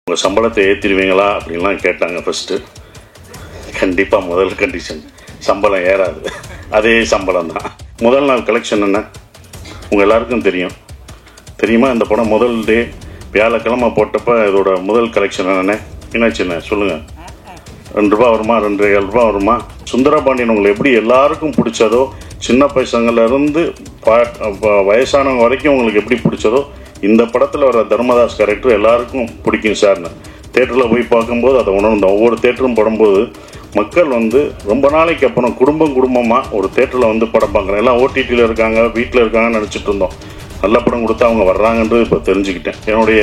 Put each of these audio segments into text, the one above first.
உங்கள் சம்பளத்தை ஏற்றிடுவீங்களா அப்படின்லாம் கேட்டாங்க ஃபஸ்ட்டு. கண்டிப்பாக முதல் கண்டிஷன் சம்பளம் ஏறாது, அதே சம்பளம் தான். முதல் நாள் கலெக்ஷன் என்ன உங்கள் எல்லாருக்கும் தெரியுமா? இந்த படம் முதல் டே வியாழக்கிழமை போட்டப்போ இதோட முதல் கலெக்ஷன் என்னென்ன என்னாச்சுண்ணே சொல்லுங்கள். 2 ரூபா வருமா, 2.5 ரூபா வருமா? சுந்தரபாண்டியன் உங்களுக்கு எப்படி எல்லாருக்கும் பிடிச்சதோ, சின்ன பசங்கள்லேருந்து வயசானவங்க வரைக்கும் உங்களுக்கு எப்படி பிடிச்சதோ, இந்த படத்தில் வர தர்மதாஸ் கேரக்டர் எல்லாருக்கும் பிடிக்கும் சார்னு தேட்டரில் போய் பார்க்கும்போது அதை உணர்ந்தோம். ஒவ்வொரு தேட்டரும் படும்போது மக்கள் ரொம்ப நாளைக்கு அப்புறம் குடும்பமாக ஒரு தேட்டரில் படம் பார்க்குறேன். எல்லாம் ஓடிடியில் இருக்காங்க, வீட்டில் இருக்காங்கன்னு நினச்சிட்டு இருந்தோம். நல்ல படம் கொடுத்தா அவங்க வர்றாங்கன்றது இப்போ தெரிஞ்சுக்கிட்டேன். என்னுடைய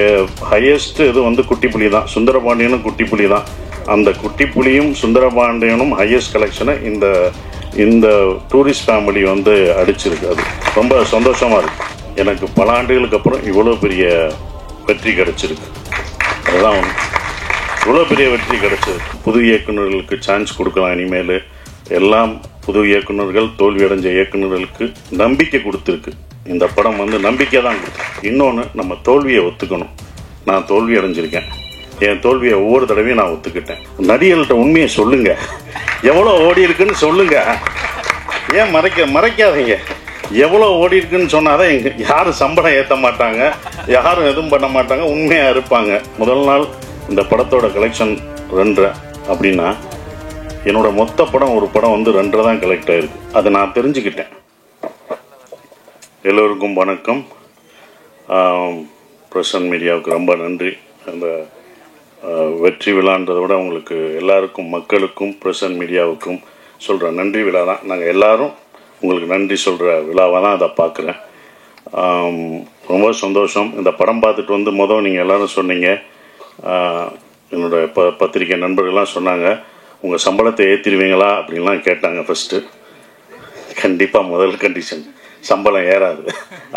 ஹையஸ்ட் இது குட்டிப்புலி தான். சுந்தரபாண்டியனும் குட்டிப்புலி தான். அந்த குட்டிப்புலியும் சுந்தரபாண்டியனும் ஹையஸ்ட் கலெக்ஷனை இந்த டூரிஸ்ட் ஃபேமிலி அடிச்சிருக்கு. அது ரொம்ப சந்தோஷமாக இருக்குது. எனக்கு பல ஆண்டுகளுக்கு அப்புறம் இவ்வளோ பெரிய வெற்றி கிடச்சிருக்கு. அதுதான் இவ்வளோ பெரிய வெற்றி கிடச்சிருக்கு. புது இயக்குநர்களுக்கு சான்ஸ் கொடுக்கலாம். இனிமேல் எல்லாம் புது இயக்குநர்கள், தோல்வி அடைஞ்ச இயக்குநர்களுக்கு நம்பிக்கை கொடுத்துருக்கு. இந்த படம் நம்பிக்கை தான் கொடுத்து. இன்னொன்று, நம்ம தோல்வியை ஒத்துக்கணும். நான் தோல்வி அடைஞ்சிருக்கேன். என் தோல்வியை ஒவ்வொரு தடவையும் நான் ஒத்துக்கிட்டேன். நடிகர்கள்ட்ட உண்மையை சொல்லுங்க, எவ்வளோ ஓடி இருக்குன்னு சொல்லுங்க. ஏன் மறைக்காதீங்க. எவ்வளோ ஓடி இருக்குன்னு சொன்னாதான் யாரும் சம்பளம் ஏற்ற மாட்டாங்க, யாரும் எதுவும் பண்ண மாட்டாங்க, உண்மையாக இருப்பாங்க. முதல் நாள் இந்த படத்தோட கலெக்ஷன் 2 அப்படின்னா என்னோட மொத்த படம் ஒரு படம் 2 தான் கலெக்ட் ஆயிருக்கு. அதை நான் தெரிஞ்சுக்கிட்டேன். எல்லோருக்கும் வணக்கம். பிரசன் மீடியாவுக்கு ரொம்ப நன்றி. அந்த வெற்றி விழான்றதை விட உங்களுக்கு எல்லாருக்கும், மக்களுக்கும், பிரசன் மீடியாவுக்கும் சொல்கிற நன்றி விழா தான். நாங்கள் எல்லாரும் உங்களுக்கு நன்றி சொல்கிற விழாவாக தான் அதை பார்க்குறேன். ரொம்ப சந்தோஷம். இந்த படம் பார்த்துட்டு நீங்கள் எல்லோரும் சொன்னீங்க, என்னோட பத்திரிக்கை நண்பர்கள்லாம் சொன்னாங்க, உங்கள் சம்பளத்தை ஏற்றிடுவீங்களா அப்படின்லாம் கேட்டாங்க ஃபஸ்ட்டு. கண்டிப்பாக முதல் கண்டிஷன் சம்பளம் ஏறாது,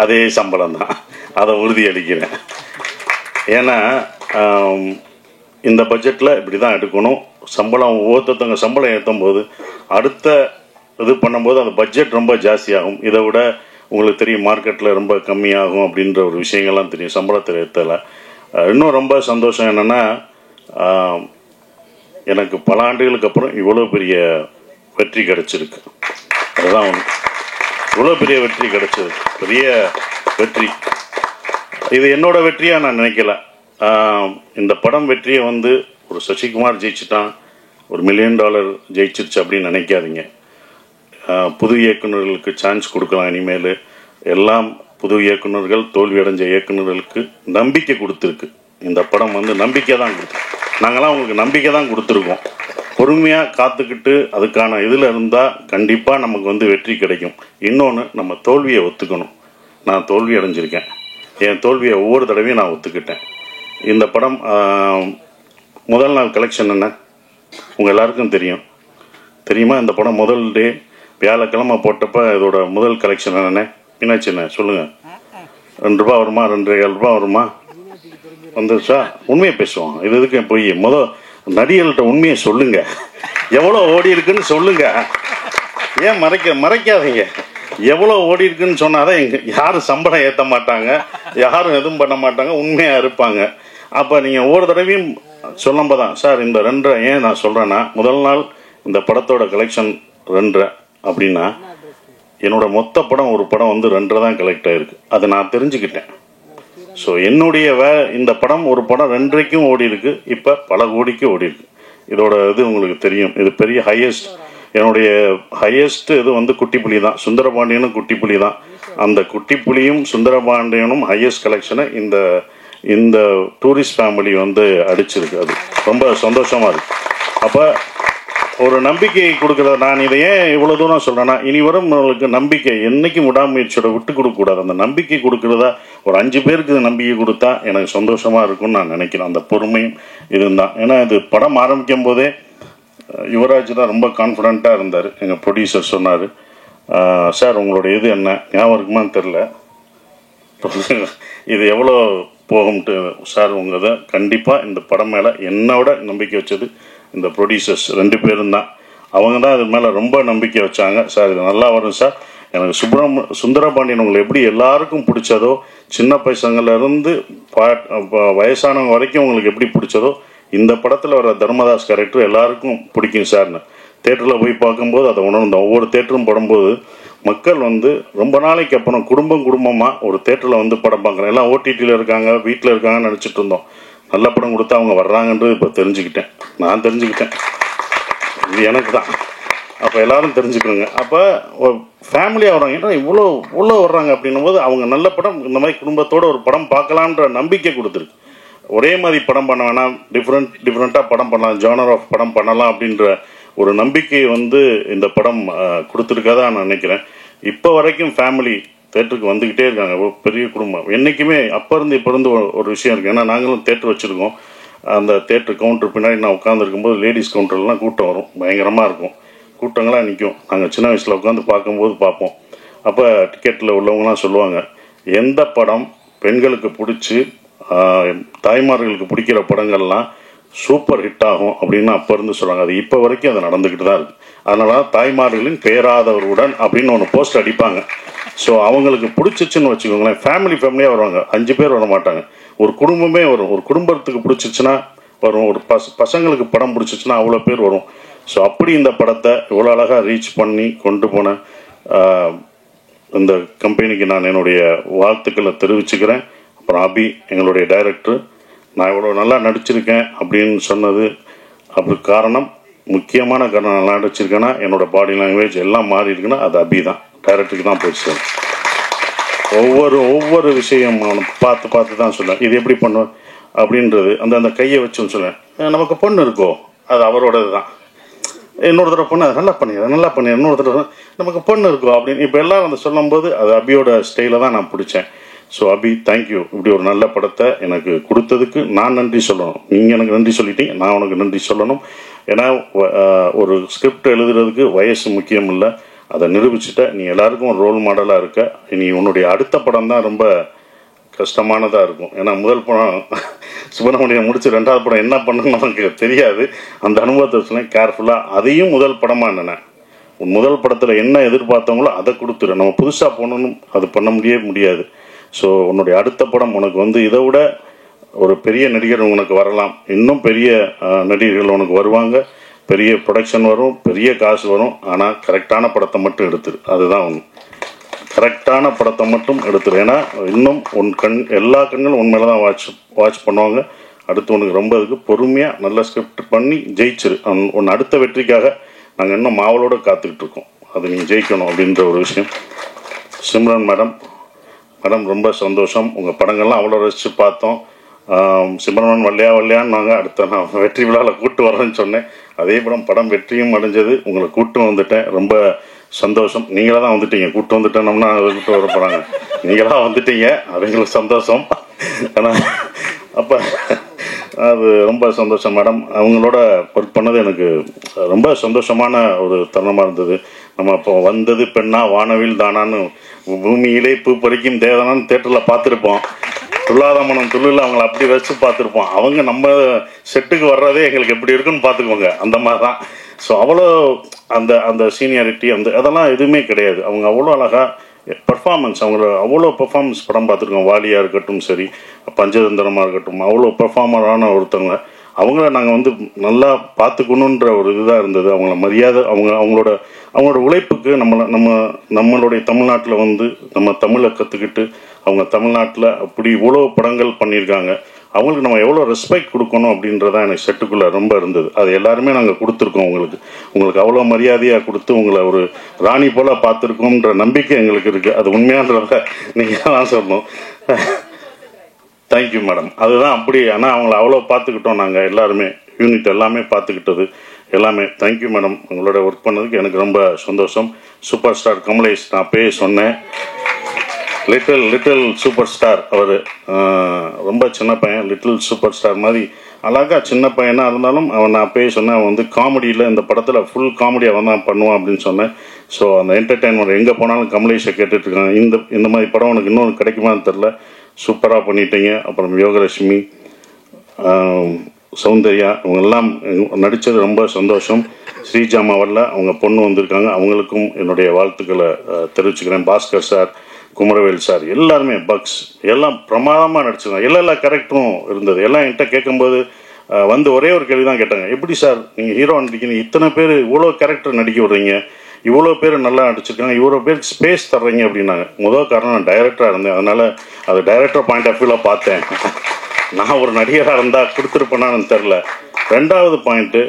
அதே சம்பளம் தான். அதை உறுதியளிக்கிறேன். ஏன்னா இந்த பட்ஜெட்டில் இப்படி தான் எடுக்கணும். சம்பளம் ஒவ்வொருத்தவங்க சம்பளம் ஏற்றும் போது அடுத்த இது பண்ணும்போது அந்த பட்ஜெட் ரொம்ப ஜாஸ்தியாகும். இதை விட உங்களுக்கு தெரியும், மார்க்கெட்டில் ரொம்ப கம்மியாகும் அப்படின்ற ஒரு விஷயங்கள்லாம் தெரியும் சம்பளத்தில் ஏற்றலை. இன்னும் ரொம்ப சந்தோஷம் என்னென்னா, எனக்கு பல ஆண்டுகளுக்கு அப்புறம் இவ்வளோ பெரிய வெற்றி கிடச்சிருக்கு. அதுதான் இவ்வளோ பெரிய வெற்றி கிடச்சிருக்கு, பெரிய வெற்றி. இது என்னோட வெற்றியாக நான் நினைக்கல. இந்த படம் வெற்றியை ஒரு சசிகுமார் ஜெயிச்சுட்டான், $1 மில்லியன் ஜெயிச்சிருச்சு அப்படின்னு நினைக்காதீங்க. புது இயக்குநர்களுக்கு சான்ஸ் கொடுக்கலாம். இனிமேல் எல்லாம் புது இயக்குநர்கள், தோல்வி அடைஞ்ச இயக்குநர்களுக்கு நம்பிக்கை கொடுத்துருக்கு. இந்த படம் நம்பிக்கை தான் கொடுத்து. நாங்களாம் உங்களுக்கு நம்பிக்கை தான் கொடுத்துருக்கோம். பொறுமையாக காத்துக்கிட்டு அதுக்கான இதில் இருந்தால் கண்டிப்பாக நமக்கு வெற்றி கிடைக்கும். இன்னொன்று, நம்ம தோல்வியை ஒத்துக்கணும். நான் தோல்வி அடைஞ்சிருக்கேன். என் தோல்வியை ஒவ்வொரு தடவையும் நான் ஒத்துக்கிட்டேன். இந்த படம் முதல் நாள் கலெக்ஷன் என்ன உங்கள் எல்லாருக்கும் தெரியுமா? இந்த படம் முதல் டே வியாழக்கிழமை போட்டப்போ இதோட முதல் கலெக்ஷன் என்னென்ன என்னாச்சுண்ணே சொல்லுங்கள். 2 ரூபா வருமா, 2.5 ரூபா வருமா? வந்துருச்சா? உண்மையை பேசுவோம். இதுக்கு போய் நடிகர்கள்ட்ட உண்மையை சொல்லுங்க, எவ்வளோ ஓடி இருக்குன்னு சொல்லுங்க. ஏன் மறைக்காதீங்க. எவ்வளோ ஓடி இருக்குன்னு சொன்னாதான் யாரும் சம்பளம் ஏற்ற மாட்டாங்க, யாரும் எதுவும் பண்ண மாட்டாங்க, உண்மையாக இருப்பாங்க. அப்போ நீங்கள் ஒவ்வொரு தடவையும் சொல்லும்போது தான், சார் இந்த 2 ஏன் நான் சொல்கிறேன்னா, முதல் நாள் இந்த படத்தோட கலெக்ஷன் 2 அப்படின்னா என்னோட மொத்த படம் ஒரு படம் 2 தான் கலெக்ட் ஆகிருக்கு. அதை நான் தெரிஞ்சுக்கிட்டேன். ஸோ என்னுடைய இந்த படம் ஒரு படம் 2க்கும் ஓடி இருக்கு, இப்போ பல கோடிக்கு ஓடி இருக்கு. இதோட இது உங்களுக்கு தெரியும். இது பெரிய ஹையஸ்ட். என்னுடைய ஹையஸ்ட் இது குட்டிப்புலி தான். சுந்தரபாண்டியனும் குட்டிப்புலி தான். அந்த குட்டிப்புலியும் சுந்தரபாண்டியனும் ஹையஸ்ட் கலெக்ஷனை இந்த டூரிஸ்ட் ஃபேமிலி அடிச்சிருக்கு. அது ரொம்ப சந்தோஷமாக இருக்கு. அப்போ ஒரு நம்பிக்கை கொடுக்குறத நான் இதை ஏன் இவ்வளோ தூரம் சொல்கிறேன்னா, இனி வரும் நம்மளுக்கு நம்பிக்கை என்றைக்கும் விடாமுயற்சியோட விட்டு கொடுக்கக்கூடாது. அந்த நம்பிக்கை கொடுக்குறதா ஒரு 5 பேருக்கு நம்பிக்கை கொடுத்தா எனக்கு சந்தோஷமாக இருக்கும்னு நான் நினைக்கிறேன். அந்த பொறுமையும் இதுதான். ஏன்னா இது படம் ஆரம்பிக்கும் போதே யுவராஜ் தான் ரொம்ப கான்ஃபிடென்ட்டாக இருந்தார். எங்கள் ப்ரொடியூசர் சொன்னார், சார் உங்களுடைய இது என்ன ஞாபகம் இருக்குமான்னு தெரில, இது எவ்வளோ போகும்ட்டு. சார் உங்கள் இதை கண்டிப்பாக இந்த படம் மேலே என்னோட நம்பிக்கை வச்சது இந்த ப்ரொடியூசர்ஸ் 2 பேரும் தான். அவங்க தான் அது மேலே ரொம்ப நம்பிக்கை வச்சாங்க. சார் இது நல்லா வரும் சார், எனக்கு சுந்தரபாண்டியன் உங்களுக்கு எப்படி எல்லாருக்கும் பிடிச்சதோ, சின்ன பசங்கள்லேருந்து வயசானவங்க வரைக்கும் உங்களுக்கு எப்படி பிடிச்சதோ, இந்த படத்தில் வர தர்மதாஸ் கேரக்டர் எல்லாருக்கும் பிடிக்கும் சார்னு தேட்டரில் போய் பார்க்கும்போது அதை உணர்ந்தோம். ஒவ்வொரு தேட்டரும் படும்போது மக்கள் ரொம்ப நாளைக்கு அப்புறம் குடும்பமாக ஒரு தேட்டரில் படம் பார்க்குறேன். எல்லாம் ஓடிடியில் இருக்காங்க, வீட்டில் இருக்காங்கன்னு நினச்சிட்டு இருந்தோம். நல்ல படம் கொடுத்தா அவங்க வர்றாங்கன்றது இப்போ தெரிஞ்சுக்கிட்டேன். நான் தெரிஞ்சுக்கிட்டேன், இது எனக்கு தான். அப்போ எல்லாரும் தெரிஞ்சுக்கணுங்க. அப்போ ஃபேமிலியாக வர்றாங்க, ஏன்னா இவ்வளோ வர்றாங்க அப்படின்னும் போது அவங்க நல்ல படம் இந்த மாதிரி குடும்பத்தோடு ஒரு படம் பார்க்கலான்ற நம்பிக்கை கொடுத்துருக்கு. ஒரே மாதிரி படம் பண்ண வேணாம், டிஃப்ரெண்ட்டாக படம் பண்ணலாம், ஜானர் ஆஃப் படம் பண்ணலாம் அப்படின்ற ஒரு நம்பிக்கை இந்த படம் கொடுத்துருக்காதா நான் நினைக்கிறேன். இப்போ வரைக்கும் ஃபேமிலி தேட்டருக்கு வந்துக்கிட்டே இருக்காங்க. பெரிய குடும்பம் என்றைக்குமே அப்போ இருந்து இப்போ இருந்து ஒரு விஷயம் இருக்குது. ஏன்னா நாங்களும் தேட்டர் வச்சுருக்கோம். அந்த தேட்டர் கவுண்டர் பின்னாடி நான் உட்காந்துருக்கும்போது லேடிஸ் கவுண்டர்லாம் கூட்டம் வரும், பயங்கரமாக இருக்கும், கூட்டங்களாக நிற்கும். நாங்கள் சின்ன வயசில் உட்காந்து பார்க்கும்போது பார்ப்போம். அப்போ டிக்கெட்டில் உள்ளவங்களாம் சொல்லுவாங்க, எந்த படம் பெண்களுக்கு பிடிச்சி தாய்மார்களுக்கு பிடிக்கிற படங்கள்லாம் சூப்பர் ஹிட் ஆகும் அப்படின்னு அப்போ இருந்து சொல்கிறாங்க. அது இப்போ வரைக்கும் அது நடந்துக்கிட்டு தான் இருக்குது. அதனால தாய்மார்களின் பேராதவருடன் அப்படின்னு ஒன்று போஸ்ட் அடிப்பாங்க. ஸோ அவங்களுக்கு பிடிச்சிச்சுன்னு வச்சுக்கோங்களேன், ஃபேமிலியாக வருவாங்க. 5 பேர் வர மாட்டாங்க, ஒரு குடும்பமே வரும். ஒரு குடும்பத்துக்கு பிடிச்சிச்சுன்னா வரும், ஒரு பசங்களுக்கு படம் பிடிச்சிச்சுன்னா அவ்வளோ பேர் வரும். ஸோ அப்படி இந்த படத்தை இவ்வளோ அழகாக ரீச் பண்ணி கொண்டு போன இந்த கம்பெனிக்கு நான் என்னுடைய வாழ்த்துக்களை தெரிவிச்சுக்கிறேன். அப்புறம் அபி எங்களுடைய டைரக்டர், நான் இவ்வளோ நல்லா நடிச்சிருக்கேன் அப்படின்னு சொன்னது அப்படி காரணம், முக்கியமான காரணம் நல்லா நடிச்சிருக்கேன்னா என்னோடய பாடி லாங்குவேஜ் எல்லாம் மாறி இருக்குன்னா அது அபி தான், டைரக்டருக்கு தான் போயிடுச்சு. ஒவ்வொரு விஷயம் பார்த்து தான் சொல்லுவேன், இது எப்படி பண்ணுவேன் அப்படின்றது. அந்த கையை வச்சுன்னு சொல்லுவேன். நமக்கு பொண்ணு இருக்கோ அது அவரோடது தான், இன்னொரு தடவை பொண்ணு அதை நல்லா பண்ணிடுறேன், இன்னொரு தடவை நமக்கு பொண்ணு இருக்கோ அப்படின்னு இப்போ எல்லாம் சொல்லும்போது அது அபியோட ஸ்டைலை தான் நான் பிடிச்சேன். ஸோ அபி, தேங்க்யூ. இப்படி ஒரு நல்ல படத்தை எனக்கு கொடுத்ததுக்கு நான் நன்றி சொல்லணும். நீங்கள் எனக்கு நன்றி சொல்லிட்டீங்க, நான் உனக்கு நன்றி சொல்லணும். ஏன்னா ஒரு ஸ்கிரிப்ட் எழுதுறதுக்கு வயசு முக்கியம் இல்லை, அதை நிரூபிச்சுட்ட. நீ எல்லாருக்கும் ஒரு ரோல் மாடலாக இருக்க. நீ உன்னுடைய அடுத்த படம் தான் ரொம்ப கஷ்டமானதாக இருக்கும். ஏன்னா முதல் படம் சுப்பிரமணியம் முடிச்சு 2வது படம் என்ன பண்ணணும்னு நமக்கு தெரியாது. அந்த அனுபவத்தை சொன்னேன் கேர்ஃபுல்லாக. அதையும் முதல் படமாக என்னென்ன முதல் படத்தில் என்ன எதிர்பார்த்தவங்களோ அதை கொடுத்துரு. நம்ம புதுசாக போகணுன்னு அது பண்ண முடியாது. ஸோ உன்னுடைய அடுத்த படம் உனக்கு இதை விட ஒரு பெரிய நடிகர் உனக்கு வரலாம், இன்னும் பெரிய நடிகர்கள் உனக்கு வருவாங்க, பெரிய ப்ரொடக்ஷன் வரும், பெரிய காசு வரும். ஆனால் கரெக்டான படத்தை மட்டும் எடுத்துரு, அதுதான் ஒன்று. கரெக்டான படத்தை மட்டும் எடுத்துரு. ஏன்னா இன்னும் எல்லா கண்களும் உன் மேலே தான் வாட்ச் பண்ணுவாங்க. அடுத்து உனக்கு ரொம்ப இதுக்கு பொறுமையாக நல்ல ஸ்கிரிப்ட் பண்ணி ஜெயிச்சிரு. உன் அடுத்த வெற்றிக்காக நாங்கள் இன்னும் மாவலோடு காத்துக்கிட்டு இருக்கோம். அது நீங்கள் ஜெயிக்கணும் அப்படின்ற ஒரு விஷயம். சிம்ரன் மேடம் ரொம்ப சந்தோஷம். உங்கள் படங்கள்லாம் அவ்வளோ ரசித்து பார்த்தோம். சிம்ரன் வல்லையான்னு நாங்கள் அடுத்த நான் வெற்றி விழாவில் கூப்பிட்டு வரேன்னு சொன்னேன். அதே படம் வெற்றியும் அடைஞ்சது. உங்களை கூப்பிட்டு வந்துட்டேன், ரொம்ப சந்தோஷம். நீங்களாக தான் வந்துட்டீங்க, கூப்பிட்டு வந்துட்டேன்னோம்னா கூப்பிட்டு வர போகிறாங்க. நீங்களாக வந்துட்டீங்க, அது எங்களுக்கு சந்தோஷம். ஆனால் அப்போ அது ரொம்ப சந்தோஷம் மேடம். அவங்களோட ஒர்க் பண்ணது எனக்கு ரொம்ப சந்தோஷமான ஒரு தருணமாக இருந்தது. நம்ம இப்போ வந்தது பெண்ணா வானவில் தானான்னு பூமியிலே பூ பறிக்கும் தேவதானான்னு தேட்டரில் பார்த்துருப்போம். துள்ளாத மனம் துள்ளில் அவங்கள அப்படி வச்சு பார்த்துருப்போம். அவங்க நம்ம செட்டுக்கு வர்றதே எங்களுக்கு எப்படி இருக்குன்னு பார்த்துக்குவோங்க, அந்த மாதிரி தான். ஸோ அவ்வளோ அந்த சீனியாரிட்டி அதெல்லாம் எதுவுமே கிடையாது. அவங்க அவ்வளோ அழகாக பர்ஃபார்மன்ஸ், அவங்கள அவ்வளோ பர்ஃபார்மன்ஸ் படம் பார்த்துருக்கோம். வாலியாக இருக்கட்டும் சரி, பஞ்சதந்திரமாக இருக்கட்டும், அவ்வளோ பர்ஃபார்மரான ஒருத்தவங்க. அவங்கள நாங்கள் நல்லா பார்த்துக்கணுன்ற ஒரு இதுதான் இருந்தது. அவங்கள மரியாதை, அவங்களோட உழைப்புக்கு நம்மளுடைய தமிழ்நாட்டில் நம்ம தமிழை கற்றுக்கிட்டு அவங்க தமிழ்நாட்டில் அப்படி இவ்வளோ படங்கள் பண்ணியிருக்காங்க. அவங்களுக்கு நம்ம எவ்வளோ ரெஸ்பெக்ட் கொடுக்கணும் அப்படின்றதான் எனக்கு செட்டுக்குள்ளே ரொம்ப இருந்தது. அது எல்லாருமே நாங்கள் கொடுத்துருக்கோம். உங்களுக்கு அவ்வளோ மரியாதையாக கொடுத்து உங்களை ஒரு ராணி போல் பார்த்துருக்கோன்ற நம்பிக்கை எங்களுக்கு இருக்குது. அது உண்மையான்றத நீங்கள் தான் சொல்லணும். Thank you madam. அதுதான் அப்படி. ஆனால் அவங்கள அவ்வளோ பார்த்துக்கிட்டோம் நாங்கள் எல்லாருமே, யூனிட் எல்லாமே பார்த்துக்கிட்டது எல்லாமே. Thank you madam. உங்களோட ஒர்க் பண்ணதுக்கு எனக்கு ரொம்ப சந்தோஷம். சூப்பர் ஸ்டார் கமலேஷ், நான் அப்பயே சொன்னேன், லிட்டில் சூப்பர் ஸ்டார். அவர் ரொம்ப சின்ன பையன், லிட்டில் சூப்பர் ஸ்டார் மாதிரி அழகாக சின்ன பையனாக இருந்தாலும் அவன், நான் அப்பயே சொன்னேன், அவன் காமெடியில் இந்த படத்தில் ஃபுல் காமெடி அவன் தான் பண்ணுவான் அப்படின்னு சொன்னேன். ஸோ அந்த என்டர்டெயின்மெண்ட் எங்கே போனாலும் கமலேஷை கேட்டுட்ருக்காங்க. இந்த மாதிரி படம் உனக்கு இன்னொன்று கிடைக்குமான்னு தெரில, சூப்பராக பண்ணிட்டீங்க. அப்புறம் யோகலட்சுமி, சௌந்தர்யா இவங்கெல்லாம் நடித்தது ரொம்ப சந்தோஷம். ஸ்ரீஜாமா வரல, அவங்க பொண்ணு வந்திருக்காங்க, அவங்களுக்கும் என்னுடைய வாழ்த்துக்களை தெரிவிச்சுக்கிறேன். பாஸ்கர் சார், குமரவேல் சார், எல்லாருமே பக்ஸ் எல்லாம் பிரமாதமாக நடிச்சிருந்தாங்க. எல்லா கேரக்டரும் இருந்தது. எல்லாம் என்கிட்ட கேட்கும்போது வந்து ஒரே ஒரு கேள்வி தான் கேட்டாங்க, எப்படி சார் நீங்கள் ஹீரோ நடிக்கிறீங்க, இத்தனை பேர் இவ்வளோ கேரக்டர் நடிக்க விடுறீங்க, இவ்வளோ பேர் நல்லா நடிச்சிருக்காங்க, இவ்வளோ பேருக்கு ஸ்பேஸ் தர்றீங்க அப்படின்னாங்க. முதல் காரணம் நான் டைரக்டராக இருந்தேன், அதனால் அது டைரக்டர் பாயிண்ட் ஆஃப் வியூவில் பார்த்தேன். நான் ஒரு நடிகராக இருந்தால் கொடுத்துருப்பேனான்னு தெரில. ரெண்டாவது பாயிண்ட்டு,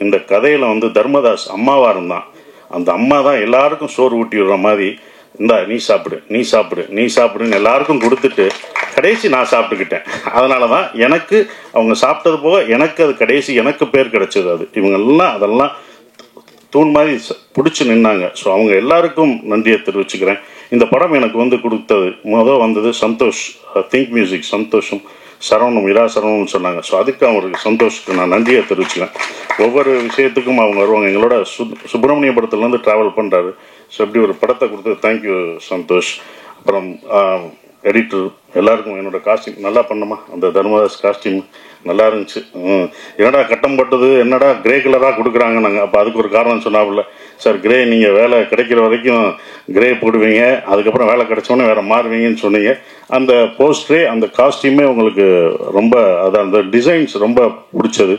இந்த கதையில் வந்து தர்மதாஸ் அம்மாவாக இருந்தான். அந்த அம்மா தான் எல்லாருக்கும் சோறு ஊட்டி விடுற மாதிரி, இந்தா நீ சாப்பிடு நீ சாப்பிடு நீ சாப்பிடுன்னு எல்லாருக்கும் கொடுத்துட்டு கடைசி நான் சாப்பிட்டுக்கிட்டேன். அதனால தான் எனக்கு அவங்க சாப்பிட்டது போக எனக்கு அது கடைசி எனக்கு பேர் கிடைச்சது. அது இவங்கெல்லாம் அதெல்லாம் தூண் மாதிரி பிடிச்சி நின்னாங்க. ஸோ அவங்க எல்லாருக்கும் நன்றியை தெரிவிச்சுக்கிறேன். இந்த படம் எனக்கு வந்து கொடுத்தது வந்தது சந்தோஷ், திங்க் மியூசிக் சந்தோஷம், சரவணம் இரா சரவணம்னு சொன்னாங்க. ஸோ அதுக்கு அவருக்கு சந்தோஷத்துக்கு நான் நன்றியை தெரிவிச்சுக்கிறேன். ஒவ்வொரு விஷயத்துக்கும் அவங்க வருவாங்க. எங்களோட சுப்பிரமணிய படத்துலேருந்து ட்ராவல் பண்ணுறாரு. ஸோ இப்படி ஒரு படத்தை கொடுத்து தேங்க்யூ சந்தோஷ். அப்புறம் எடிட்டர் எல்லாருக்கும் என்னோடய காஸ்டியூம் நல்லா பண்ணமா, அந்த தர்மதாஸ் காஸ்டியூம் நல்லா இருந்துச்சு. என்னடா கட்டம் பட்டது, என்னடா கிரே கலராக கொடுக்குறாங்க. நாங்கள் அப்போ அதுக்கு ஒரு காரணம் சொன்னாப்புல, சார் கிரே நீங்கள் வேலை கிடைக்கிற வரைக்கும் கிரே போடுவீங்க, அதுக்கப்புறம் வேலை கிடைச்சோன்னே வேறு மாறுவீங்கன்னு சொன்னீங்க. அந்த போஸ்டரே அந்த காஸ்டியூமே உங்களுக்கு ரொம்ப அதான் அந்த டிசைன்ஸ் ரொம்ப பிடிச்சது.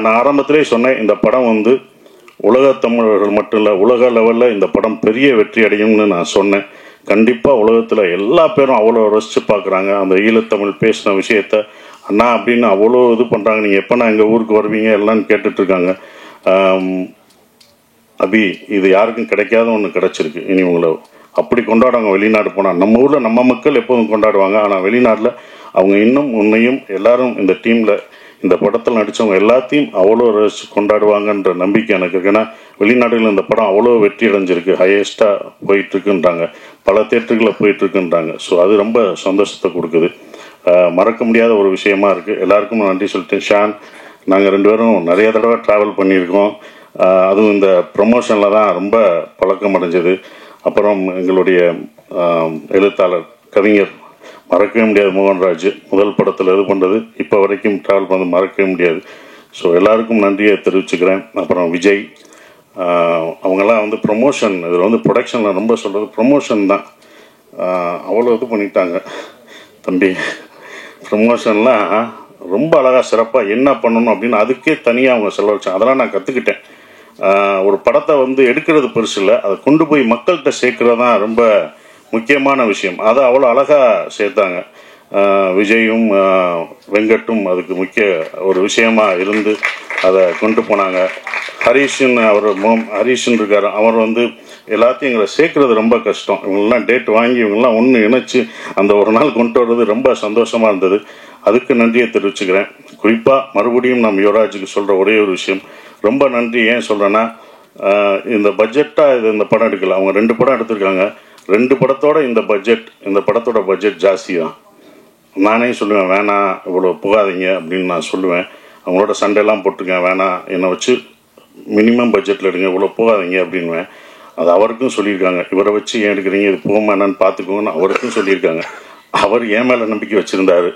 நான் ஆரம்பத்திலே சொன்னேன், இந்த படம் வந்து உலக தமிழர்கள் மட்டும் இல்லை, உலக லெவலில் இந்த படம் பெரிய வெற்றி அடையும்னு நான் சொன்னேன். கண்டிப்பாக உலகத்தில் எல்லா பேரும் அவ்வளோ ரசித்து பார்க்குறாங்க. அந்த ஈழத்தமிழ் பேசின விஷயத்த அண்ணா அப்படின்னு அவ்வளோ இது பண்ணுறாங்க. நீங்கள் எப்போனா எங்கள் ஊருக்கு வருவீங்க எல்லான்னு கேட்டுட்ருக்காங்க. அபி, இது யாருக்கும் கிடைக்காத ஒன்று கிடச்சிருக்கு. இனி உங்களை அப்படி கொண்டாடுவாங்க. வெளிநாடு போனால் நம்ம ஊரில் நம்ம மக்கள் எப்போதும் கொண்டாடுவாங்க, ஆனால் வெளிநாட்டில் அவங்க இன்னும் உன்னையும் எல்லாரும் இந்த டீமில் இந்த படத்தில் நடித்தவங்க எல்லாத்தையும் அவ்வளோ ரசித்து கொண்டாடுவாங்கன்ற நம்பிக்கை எனக்கு இருக்குது. ஏன்னா வெளிநாடுகளில் இந்த படம் அவ்வளோ வெற்றி அடைஞ்சிருக்கு, ஹையஸ்ட்டாக போயிட்டுருக்குன்றாங்க, பல தேட்டர்களில் போயிட்டுருக்குன்றாங்க. ஸோ அது ரொம்ப சந்தோஷத்தை கொடுக்குது. மறக்க முடியாத ஒரு விஷயமா இருக்குது. எல்லாருக்கும் நன்றி சொல்லிட்டேன். ஷான், நாங்கள் 2 பேரும் நிறைய தடவை ட்ராவல் பண்ணியிருக்கோம். அதுவும் இந்த ப்ரமோஷனில் தான் ரொம்ப பழக்கம் அடைஞ்சது. அப்புறம் எங்களுடைய எழுத்தாளர் கவிஞர் மறக்கவே முடியாது மோகன்ராஜ், முதல் படத்தில் இது பண்ணுறது இப்போ வரைக்கும் ட்ராவல் பண்ணது மறக்கவே முடியாது. ஸோ எல்லாருக்கும் நன்றியை தெரிவிச்சுக்கிறேன். அப்புறம் விஜய், அவங்கெல்லாம் வந்து ப்ரொமோஷன், இதில் வந்து ப்ரொடக்ஷனில் ரொம்ப சொல்கிறது ப்ரொமோஷன் தான். அவ்வளோ இது பண்ணிட்டாங்க தம்பி. ப்ரொமோஷன்லாம் ரொம்ப அழகாக சிறப்பாக என்ன பண்ணணும் அப்படின்னு அதுக்கே தனியாக அவங்க செலவழிச்சாங்க. அதெல்லாம் நான் கற்றுக்கிட்டேன். ஒரு படத்தை வந்து எடுக்கிறது பெருசு இல்லை, அதை கொண்டு போய் மக்கள்கிட்ட சேர்க்கறது தான் ரொம்ப முக்கியமான விஷயம். அதை அவ்வளோ அழகாக சேர்த்தாங்க. விஜயும் வெங்கட்டும் அதுக்கு முக்கிய ஒரு விஷயமா இருந்து அதை கொண்டு போனாங்க. ஹரீஷன் இருக்கார், அவர் வந்து எல்லாத்தையும் எங்களை சேர்க்கறது ரொம்ப கஷ்டம். இவங்கெல்லாம் டேட் வாங்கி இவங்கெல்லாம் ஒன்று இணைச்சி அந்த ஒரு நாள் கொண்டு வர்றது ரொம்ப சந்தோஷமாக இருந்தது. அதுக்கு நன்றியை தெரிவிச்சுக்கிறேன். குறிப்பாக மறுபடியும் நம்ம யுவராஜுக்கு சொல்கிற ஒரே ஒரு விஷயம், ரொம்ப நன்றி. ஏன் சொல்கிறேன்னா, இந்த பட்ஜெட்டாக இது இந்த படம் எடுக்கல, அவங்க 2 படம் எடுத்திருக்காங்க. 2 படத்தோட இந்த படத்தோட பட்ஜெட் ஜாஸ்தி தான். நானே சொல்லுவேன், வேணாம் இவ்வளோ போகாதீங்க அப்படின்னு நான் சொல்லுவேன். அவங்களோட சண்டைலாம் போட்டிருக்கேன், வேணாம் என்னை வச்சு மினிமம் பட்ஜெட்டில் எடுங்க, இவ்வளோ போகாதீங்க அப்படின்வேன். அது அவருக்கும் சொல்லியிருக்காங்க, இவரை வச்சு ஏன் எடுக்கிறீங்க, இது போகாம என்னன்னு பார்த்துக்கோங்கன்னு அவருக்கும் சொல்லியிருக்காங்க. அவர் என் மேலே நம்பிக்கை வச்சுருந்தாரு.